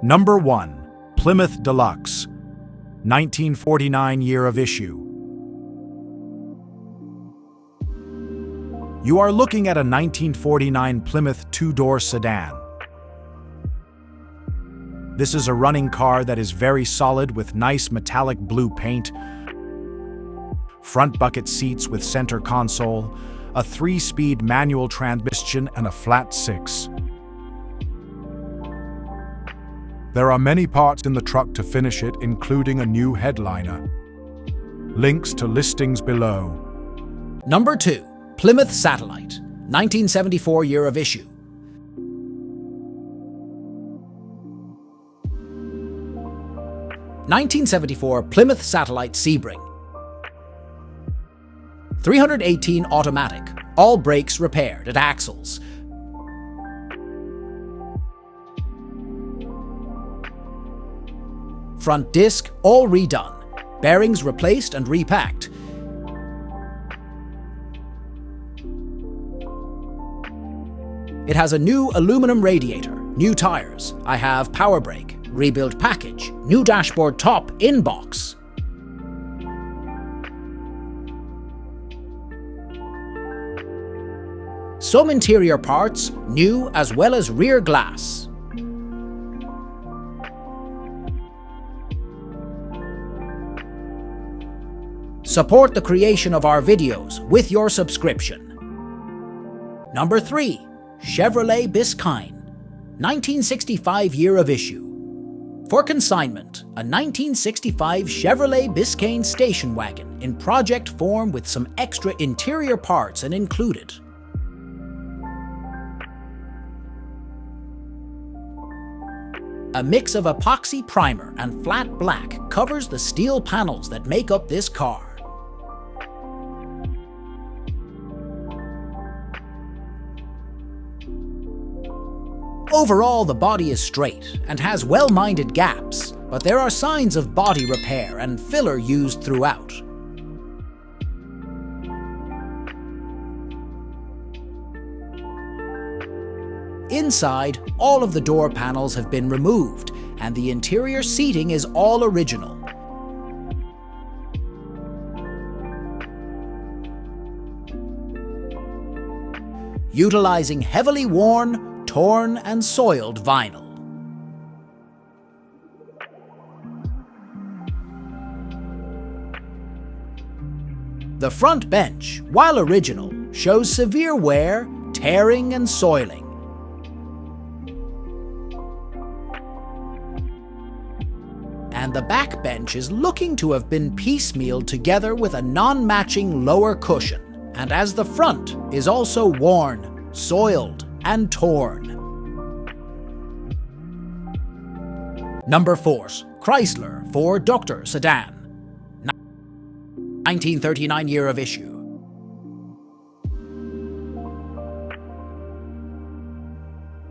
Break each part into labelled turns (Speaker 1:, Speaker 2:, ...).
Speaker 1: Number 1. Plymouth Deluxe, 1949 year of issue. You are looking at a 1949 Plymouth two-door sedan. This is a running car that is very solid with nice metallic blue paint, front bucket seats with center console, a 3-speed manual transmission and a flat 6. There are many parts in the truck to finish it, including a new headliner. Links to listings below.
Speaker 2: Number 2. Plymouth Satellite, 1974 year of issue. (1974) Plymouth Satellite Sebring. 318 automatic, all brakes repaired at axles. Front disc all redone, bearings replaced and repacked. It has a new aluminum radiator, new tires. I have power brake, rebuilt package, new dashboard top in box. Some interior parts, new as well as rear glass. Support the creation of our videos with your subscription. Number 3. Chevrolet Biskin, 1965 year of issue. For consignment, a 1965 Chevrolet Biskin station wagon in project form with some extra interior parts and included. A mix of epoxy primer and flat black covers the steel panels that make up this car. Overall, the body is straight and has well-minded gaps, but there are signs of body repair and filler used throughout. Inside, all of the door panels have been removed, and the interior seating is all original. Utilizing heavily worn, torn and soiled vinyl. The front bench, while original, shows severe wear, tearing and soiling. And the back bench is looking to have been piecemealed together with a non-matching lower cushion, and as the front is also worn, soiled and torn. Number 4. Chrysler 4 Doctor Sedan, 1939 year of issue.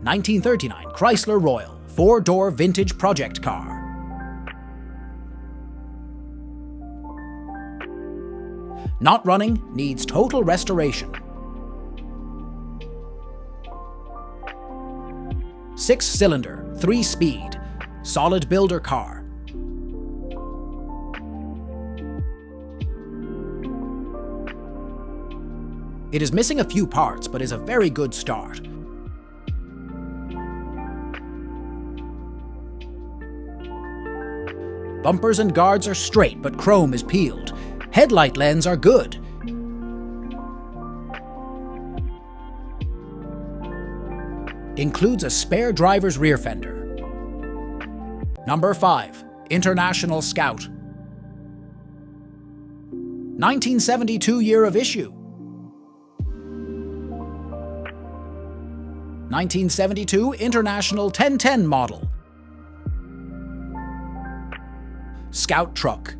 Speaker 2: (1939) Chrysler Royal 4-door vintage project car. Not running, needs total restoration. 6-cylinder, 3-speed, solid builder car. It is missing a few parts, but is a very good start. Bumpers and guards are straight, but chrome is peeled. Headlight lens are good. Includes a spare driver's rear fender. Number 5. International Scout, 1972 year of issue. 1972 International 1010 model. Scout truck.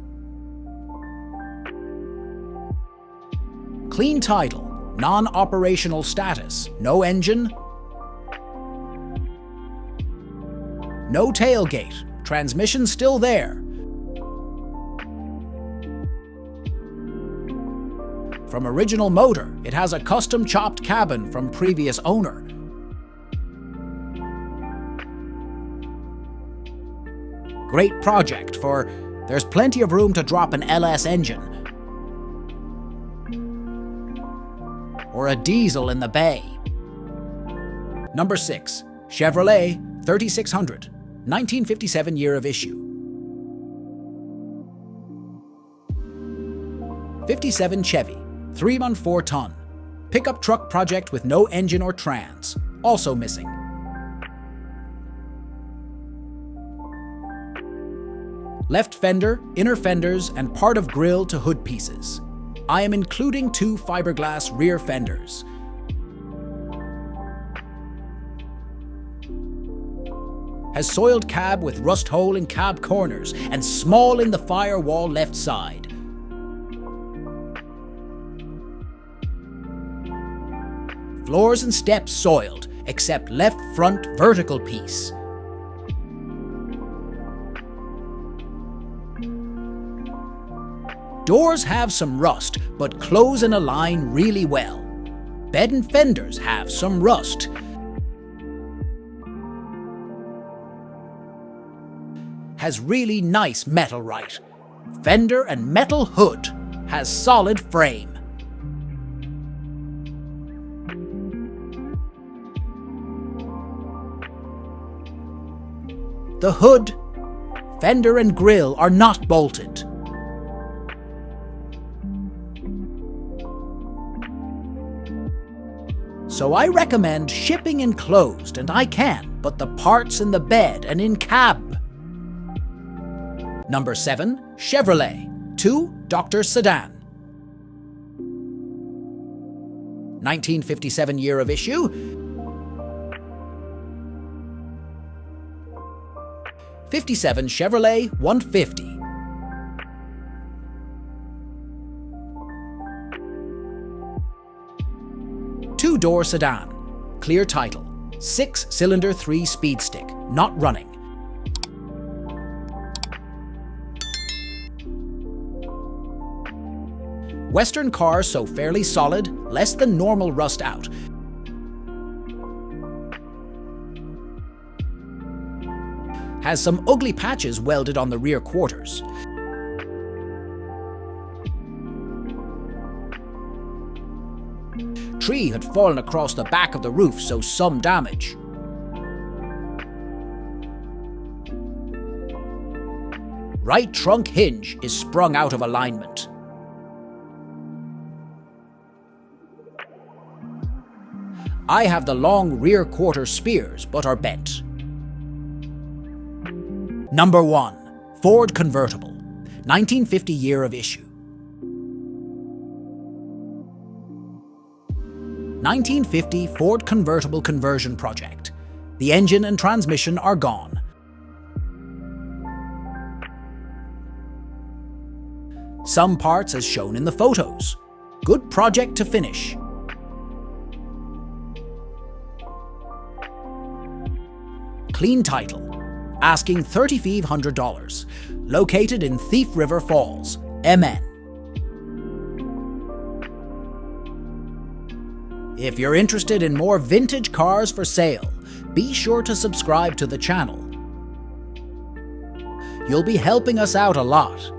Speaker 2: Clean title, non-operational status, no engine, no tailgate, transmission still there. From original motor, it has a custom chopped cabin from previous owner. Great project, for there's plenty of room to drop an LS engine or a diesel in the bay. Number 6. Chevrolet 3600, 1957 year of issue. 57 Chevy, 314-ton. Pickup truck project with no engine or trans, also missing. Left fender, inner fenders, and part of grille to hood pieces. I am including 2 fiberglass rear fenders. Has soiled cab with rust hole in cab corners and small in the firewall left side. Floors and steps soiled, except left front vertical piece. Doors have some rust, but close and align really well. Bed and fenders have some rust. Has really nice metal right. Fender and metal hood. Has solid frame. The hood, fender and grille are not bolted. So I recommend shipping enclosed, and I can, but the parts in the bed and in cab. Number 7. Chevrolet 2 Doctor Sedan. 1957 year of issue. 57 Chevrolet 150. Two-door sedan. Clear title. 6-cylinder 3-speed stick. Not running. Western car, so fairly solid, less than normal rust out. Has some ugly patches welded on the rear quarters. Tree had fallen across the back of the roof, so some damage. Right trunk hinge is sprung out of alignment. I have the long rear quarter spears, but are bent. Number 1. Ford Convertible, 1950 year of issue. 1950 Ford Convertible conversion project. The engine and transmission are gone. Some parts as shown in the photos. Good project to finish. Clean title. Asking $3,500. Located in Thief River Falls, MN. If you're interested in more vintage cars for sale, be sure to subscribe to the channel. You'll be helping us out a lot.